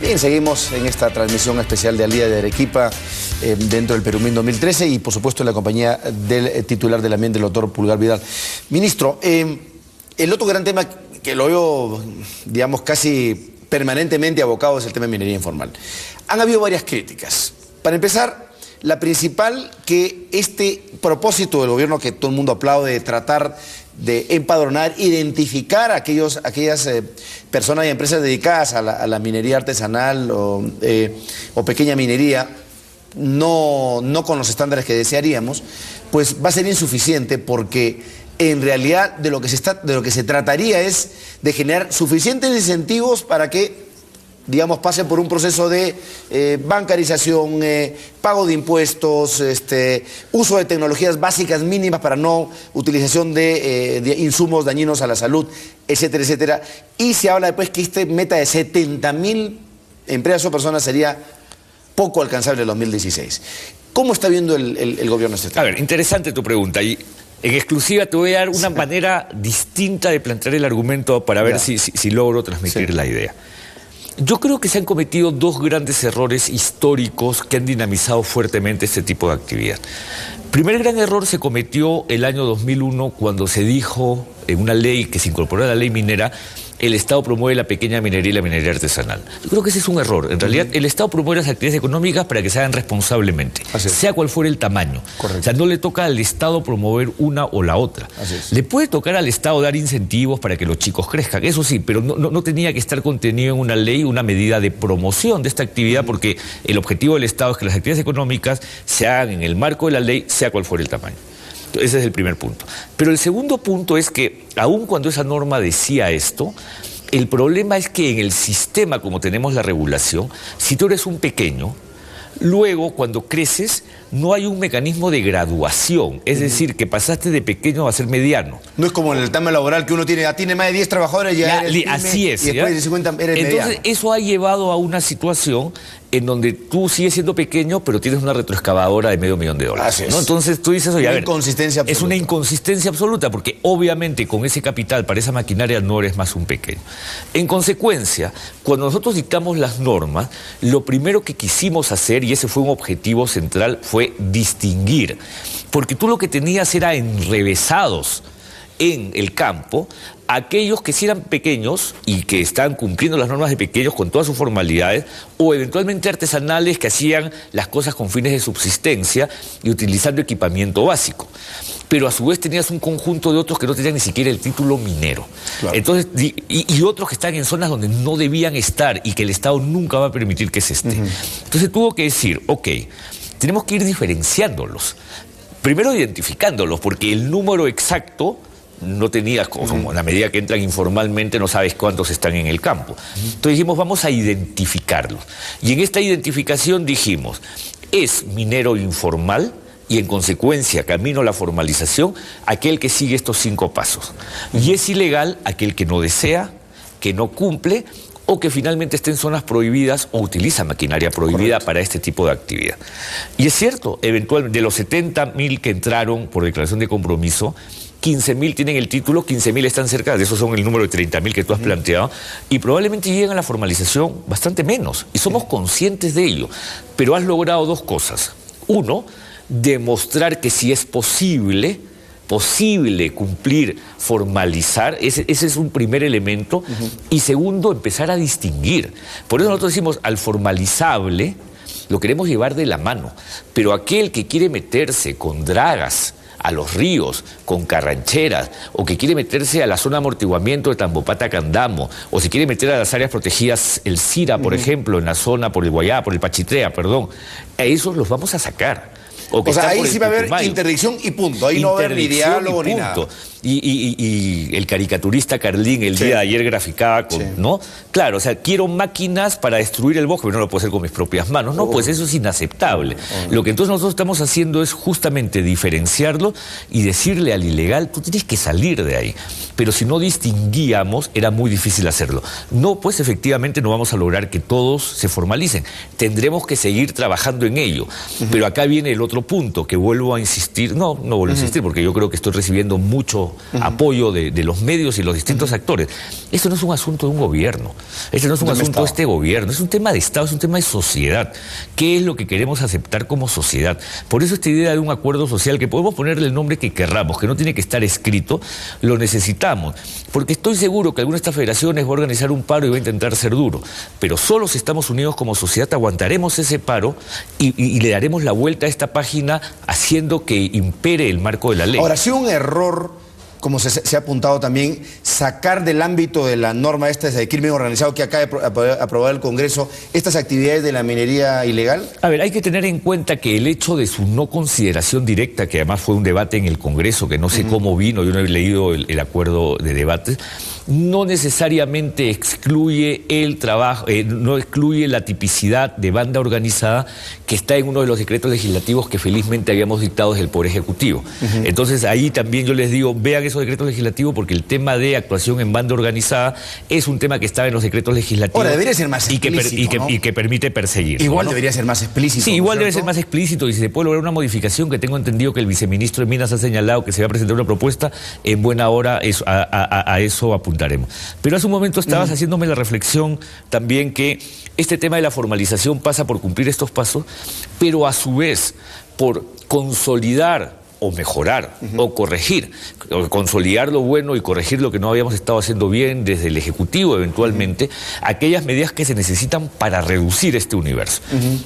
Bien, seguimos en esta transmisión especial de Al Día de Arequipa dentro del Perumín 2013 y por supuesto en la compañía del titular del ambiente, el doctor Pulgar Vidal. Ministro, el otro gran tema que lo veo, digamos, casi permanentemente abocado es el tema de minería informal. Han habido varias críticas. Para empezar, la principal, que este propósito del gobierno que todo el mundo aplaude de tratar de empadronar, identificar a aquellas personas y empresas dedicadas a la minería artesanal o pequeña minería, no con los estándares que desearíamos, pues va a ser insuficiente, porque en realidad de lo que se trataría es de generar suficientes incentivos para que, digamos, pase por un proceso de bancarización, pago de impuestos, uso de tecnologías básicas mínimas para no utilización de insumos dañinos a la salud, etcétera, etcétera. Y se habla después que esta meta de 70.000 empresas o personas sería poco alcanzable en 2016. ¿Cómo está viendo el gobierno este tema? A ver, interesante tu pregunta. Y en exclusiva te voy a dar una manera distinta de plantear el argumento para ver si logro transmitir la idea. Yo creo que se han cometido dos grandes errores históricos que han dinamizado fuertemente este tipo de actividad. El primer gran error se cometió el año 2001 cuando se dijo en una ley que se incorporó a la ley minera: el Estado promueve la pequeña minería y la minería artesanal. Yo creo que ese es un error. En realidad, el Estado promueve las actividades económicas para que se hagan responsablemente, sea cual fuera el tamaño. Correcto. O sea, no le toca al Estado promover una o la otra. Le puede tocar al Estado dar incentivos para que los chicos crezcan, eso sí, pero no tenía que estar contenido en una ley, una medida de promoción de esta actividad, porque el objetivo del Estado es que las actividades económicas se hagan en el marco de la ley, sea cual fuera el tamaño. Ese es el primer punto. Pero el segundo punto es que, aun cuando esa norma decía esto, el problema es que en el sistema, como tenemos la regulación, si tú eres un pequeño, luego cuando creces no hay un mecanismo de graduación, es decir, que pasaste de pequeño a ser mediano. No es como en el tema laboral que uno tiene más de 10 trabajadores y ya eres pyme, así es, y después de 50 eres mediano. Entonces eso ha llevado a una situación en donde tú sigues siendo pequeño, pero tienes una retroexcavadora de $500,000, ¿no? Entonces tú dices, oye, a ver, inconsistencia absoluta. Es una inconsistencia absoluta, porque obviamente con ese capital para esa maquinaria no eres más un pequeño. En consecuencia, cuando nosotros dictamos las normas, lo primero que quisimos hacer, y ese fue un objetivo central, fue distinguir, porque tú lo que tenías era enrevesados en el campo aquellos que sí eran pequeños y que estaban cumpliendo las normas de pequeños con todas sus formalidades, o eventualmente artesanales que hacían las cosas con fines de subsistencia y utilizando equipamiento básico. Pero a su vez tenías un conjunto de otros que no tenían ni siquiera el título minero. Claro. Entonces, y otros que están en zonas donde no debían estar y que el Estado nunca va a permitir que se esté. Entonces tuvo que decir, ok, tenemos que ir diferenciándolos. Primero identificándolos, porque el número exacto no tenías, como en la medida que entran informalmente no sabes cuántos están en el campo. Entonces dijimos, vamos a identificarlos. Y en esta identificación dijimos, es minero informal y en consecuencia, camino a la formalización, aquel que sigue estos 5 pasos. Y es ilegal aquel que no desea, que no cumple, o que finalmente esté en zonas prohibidas o utiliza maquinaria prohibida para este tipo de actividad. Y es cierto, eventualmente, de los 70.000 que entraron por declaración de compromiso, 15.000 tienen el título, 15.000 están cerca, de esos son el número de 30.000 que tú has planteado, y probablemente lleguen a la formalización bastante menos, y somos conscientes de ello. Pero has logrado dos cosas. Uno, demostrar que sí es posible cumplir, formalizar, ese es un primer elemento, y segundo, empezar a distinguir. Por eso nosotros decimos, al formalizable lo queremos llevar de la mano, pero aquel que quiere meterse con dragas a los ríos, con carrancheras, o que quiere meterse a la zona de amortiguamiento de Tambopata Candamo, o se quiere meter a las áreas protegidas, el Sira, por ejemplo, en la zona por el Guayá, por el Pachitrea, perdón, a esos los vamos a sacar. O sea, ahí sí va a haber interdicción y punto. Ahí no va a haber ni diálogo ni nada. Y el caricaturista Carlín el día de ayer graficaba con, ¿no? Claro, o sea, quiero máquinas para destruir el bosque, pero no lo puedo hacer con mis propias manos. No, pues eso es inaceptable. Lo que entonces nosotros estamos haciendo es justamente diferenciarlo y decirle al ilegal, tú tienes que salir de ahí. Pero si no distinguíamos, era muy difícil hacerlo. No, pues efectivamente no vamos a lograr que todos se formalicen. Tendremos que seguir trabajando en ello. Pero acá viene el otro punto que vuelvo a insistir, no vuelvo a insistir porque yo creo que estoy recibiendo mucho apoyo de los medios y los distintos actores. Esto no es un asunto de un gobierno, este no es un asunto de este gobierno, es un tema de Estado, es un tema de sociedad. ¿Qué es lo que queremos aceptar como sociedad? Por eso esta idea de un acuerdo social, que podemos ponerle el nombre que querramos, que no tiene que estar escrito, lo necesitamos. Porque estoy seguro que alguna de estas federaciones va a organizar un paro y va a intentar ser duro. Pero solo si estamos unidos como sociedad aguantaremos ese paro y le daremos la vuelta a esta página haciendo que impere el marco de la ley. Ahora, si un error, como se ha apuntado también, sacar del ámbito de la norma esta de crimen organizado que acaba de aprobar el Congreso estas actividades de la minería ilegal? A ver, hay que tener en cuenta que el hecho de su no consideración directa, que además fue un debate en el Congreso, que no sé cómo vino, yo no he leído el acuerdo de debates, no necesariamente excluye el trabajo, no excluye la tipicidad de banda organizada que está en uno de los decretos legislativos que felizmente habíamos dictado desde el Poder Ejecutivo. Entonces ahí también yo les digo, vean esos decretos legislativos porque el tema de actuación en banda organizada es un tema que estaba en los decretos legislativos. Ahora, debería ser más explícito, y que permite perseguir. Igual debería ser más explícito. Sí, igual debe ser más explícito y si se puede lograr una modificación, que tengo entendido que el viceministro de Minas ha señalado que se va a presentar una propuesta, en buena hora a eso apuntaremos. Pero hace un momento estabas haciéndome la reflexión también que este tema de la formalización pasa por cumplir estos pasos, pero a su vez por consolidar o mejorar, o corregir, o consolidar lo bueno y corregir lo que no habíamos estado haciendo bien desde el Ejecutivo eventualmente, aquellas medidas que se necesitan para reducir este universo.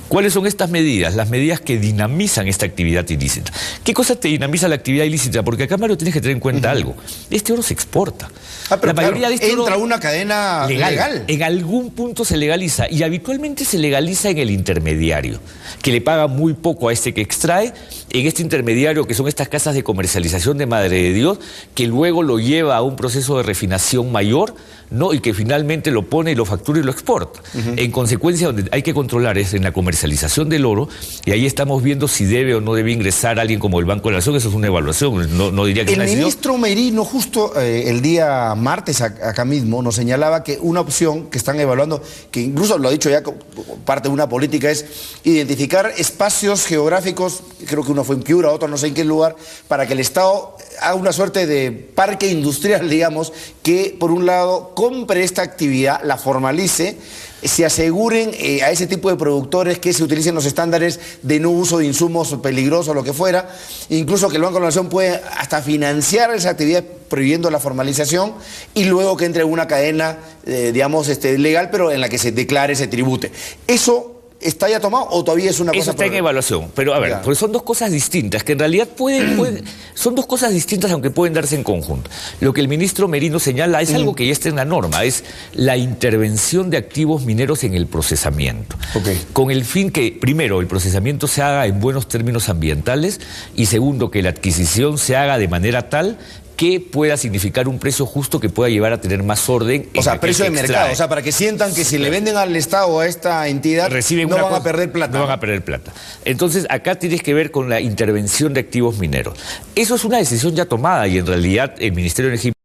¿Cuáles son estas medidas? Las medidas que dinamizan esta actividad ilícita. ¿Qué cosa te dinamiza la actividad ilícita? Porque acá, Mario, tienes que tener en cuenta algo. Este oro se exporta. Pero la mayoría de este oro entra una cadena legal. En algún punto se legaliza y habitualmente se legaliza en el intermediario, que le paga muy poco a este que extrae, en este intermediario que son estas casas de comercialización de Madre de Dios, que luego lo lleva a un proceso de refinación mayor, ¿no? Y que finalmente lo pone y lo factura y lo exporta. En consecuencia, donde hay que controlar es en la comercialización del oro, y ahí estamos viendo si debe o no debe ingresar alguien como el Banco de la Nación. Eso es una evaluación, no diría que... El ministro Merino justo el día martes acá mismo nos señalaba que una opción que están evaluando, que incluso lo ha dicho ya parte de una política, es identificar espacios geográficos, creo que uno fue en Piura, otro no sé en qué lugar, para que el Estado haga una suerte de parque industrial, digamos, que por un lado compre esta actividad, la formalice, se aseguren a ese tipo de productores que se utilicen los estándares de no uso de insumos peligrosos, lo que fuera, incluso que el Banco de la Nación puede hasta financiar esa actividad prohibiendo la formalización y luego que entre en una cadena, digamos, legal, pero en la que se declare, se tribute. ¿Eso está ya tomado o todavía es una cosa? Eso está en evaluación, pero a ver, porque son dos cosas distintas, que en realidad son dos cosas distintas aunque pueden darse en conjunto. Lo que el ministro Merino señala es algo que ya está en la norma, es la intervención de activos mineros en el procesamiento. Con el fin que, primero, el procesamiento se haga en buenos términos ambientales y segundo, que la adquisición se haga de manera tal que pueda significar un precio justo que pueda llevar a tener más orden. O sea, precio de mercado, o sea, para que sientan que si le venden al Estado o a esta entidad, no van a perder plata. No van a perder plata. Entonces, acá tienes que ver con la intervención de activos mineros. Eso es una decisión ya tomada y en realidad el Ministerio de Energía